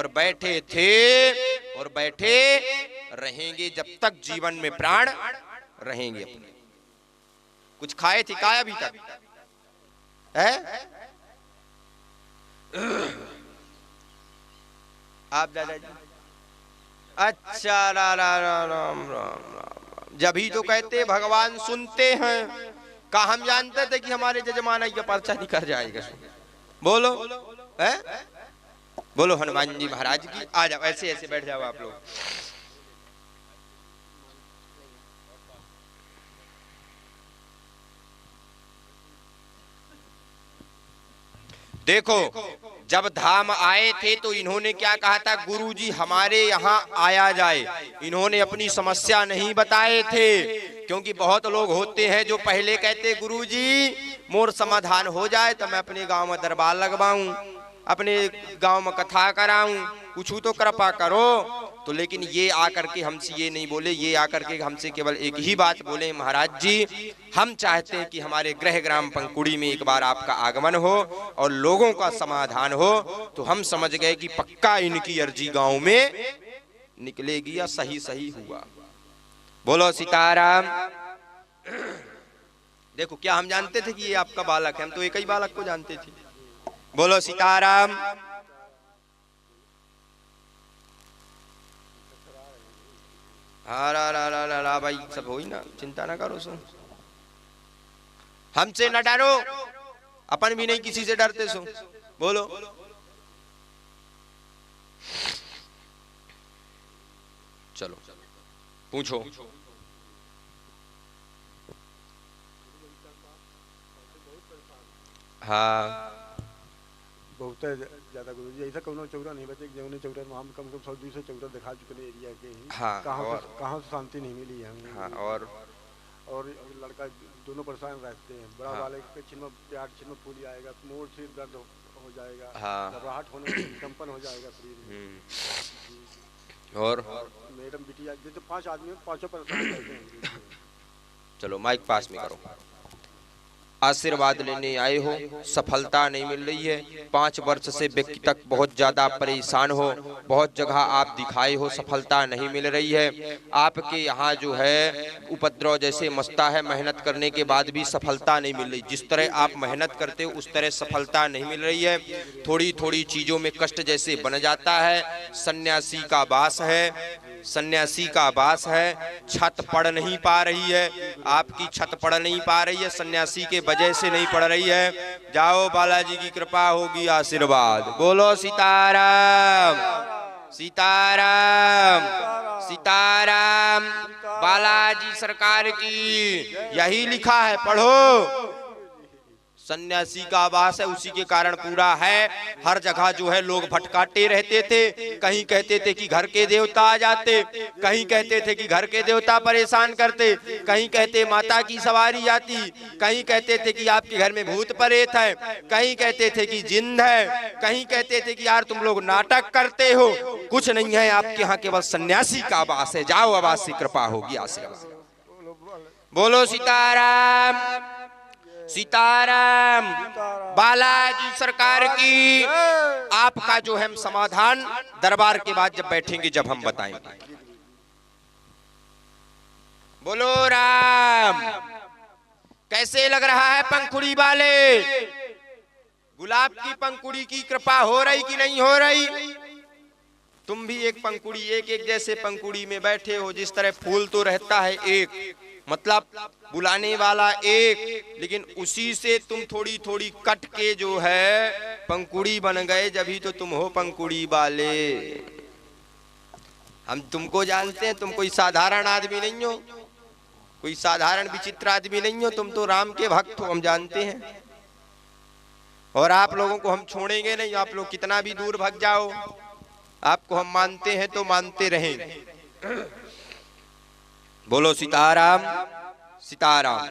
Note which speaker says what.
Speaker 1: और बैठे थे और बैठे रहेंगे जब तक जीवन में प्राण रहेंगे। अपने कुछ खाए थे क्या अभी तक है? आप दादाजी अच्छा राम राम राम राम। जब ही तो कहते भगवान सुनते हैं, का हम जानते थे कि हमारे जजमान का पर्चा निकल जाएगा। बोलो है? बोलो हनुमान जी महाराज की। आ जाओ, ऐसे ऐसे बैठ जाओ आप लोग। देखो, जब धाम आए थे तो इन्होंने क्या कहा था, गुरुजी हमारे यहाँ आया जाए। इन्होंने अपनी समस्या नहीं बताए थे, क्योंकि बहुत लोग होते हैं जो पहले कहते गुरुजी मोर समाधान हो जाए तो मैं अपने गांव में दरबार लगवाऊं, अपने गांव में कथा कराऊं, कुछ तो कृपा करो। तो लेकिन ये आकर के हमसे ये नहीं बोले, ये आकर के हमसे केवल एक ही बात बोले, महाराज जी हम चाहते हैं कि हमारे गृह ग्राम पंकुड़ी में एक बार आपका आगमन हो और लोगों का समाधान हो। तो हम समझ गए कि पक्का इनकी अर्जी गांव में निकलेगी या सही सही हुआ। बोलो सीताराम। देखो, क्या हम जानते थे कि ये आपका बालक है? हम तो एक ही बालक को जानते थे। बोलो सीताराम। रा भाई सब हो ही ना, चिंता ना करो। सो हमसे न डरो, अपन भी नहीं किसी से डरते। सो बोलो। चलो पूछो। हाँ
Speaker 2: बहुत ज्यादा गुरुजी, ऐसा कौन चौरा नहीं बचे जौने चौरा में हम कम से कम 100-200 चौरा दिखा चुके एरिया के ही।
Speaker 1: हाँ,
Speaker 2: कहाँ से शांति नहीं मिली है हमें।
Speaker 1: हाँ,
Speaker 2: और लड़का दोनों परेशान रहते हैं। बड़ा वाले के छिन में प्यार, छिन में फूली आएगा, मोर से दर्द हो जाएगा, घबराहट होने में कंपन हो जाएगा शरीर में। और मैडम बिटिया जैसे 5 आदमी 5 परेशान रहते हैं।
Speaker 1: चलो माइक पास में करो। आशीर्वाद लेने आए हो, सफलता नहीं मिल रही है। 5 वर्ष से व्यक्ति तक बहुत ज्यादा परेशान हो, बहुत जगह आप दिखाए हो, सफलता नहीं मिल रही है। आपके यहाँ जो है उपद्रव जैसे मचता है, मेहनत करने के बाद भी सफलता नहीं मिल रही। जिस तरह आप मेहनत करते हो उस तरह सफलता नहीं मिल रही है। थोड़ी थोड़ी चीजों में कष्ट जैसे बन जाता है। सन्यासी का वास है, सन्यासी का वास है। छत पड़ नहीं पा रही है, आपकी छत पड़ नहीं पा रही है, सन्यासी के वजह से नहीं पड़ रही है। जाओ, बालाजी की कृपा होगी, आशीर्वाद। बोलो सीताराम सीताराम सीताराम। बालाजी सरकार की। यही लिखा है, पढ़ो। सन्यासी का आवास है, उसी के कारण पूरा है। हर जगह जो है लोग भटकाते रहते थे। कहीं कहते थे कि घर के देवता आ जाते, कहीं कहते थे कि घर के देवता परेशान करते, कहीं कहते माता की सवारी आती, कहीं कहते थे कि आपके घर में भूत प्रेत है, कहीं कहते थे कि जिन्न है, कहीं कहते थे कि यार तुम लोग नाटक करते हो। कुछ नहीं है, आपके यहाँ केवल सन्यासी का आवास है। जाओ, आवास की कृपा होगी, आशीर्वाद। बोलो सीताराम सीताराम। बालाजी सरकार की। आपका जो है समाधान दरबार के बाद जब बैठेंगे जब हम बताएंगे। बोलो राम। कैसे लग रहा है पंखुड़ी वाले? गुलाब की पंखुड़ी की कृपा हो रही कि नहीं हो रही? तुम भी एक पंखुड़ी, एक एक जैसे पंखुड़ी में बैठे हो। जिस तरह फूल तो रहता है एक, मतलब बुलाने वाला एक, लेकिन उसी से तुम थोड़ी थोड़ी कट के जो है पंखुड़ी बन गए। जब ही तो तुम हो पंखुड़ी वाले। हम तुमको जानते हैं, तुम कोई साधारण आदमी नहीं हो, कोई साधारण विचित्र आदमी नहीं हो। तुम तो राम के भक्त हो, हम जानते हैं। और आप लोगों को हम छोड़ेंगे नहीं। आप लोग कितना भी दूर भाग जाओ, आपको हम मानते हैं तो मानते रहेंगे। बोलो सीताराम सीताराम।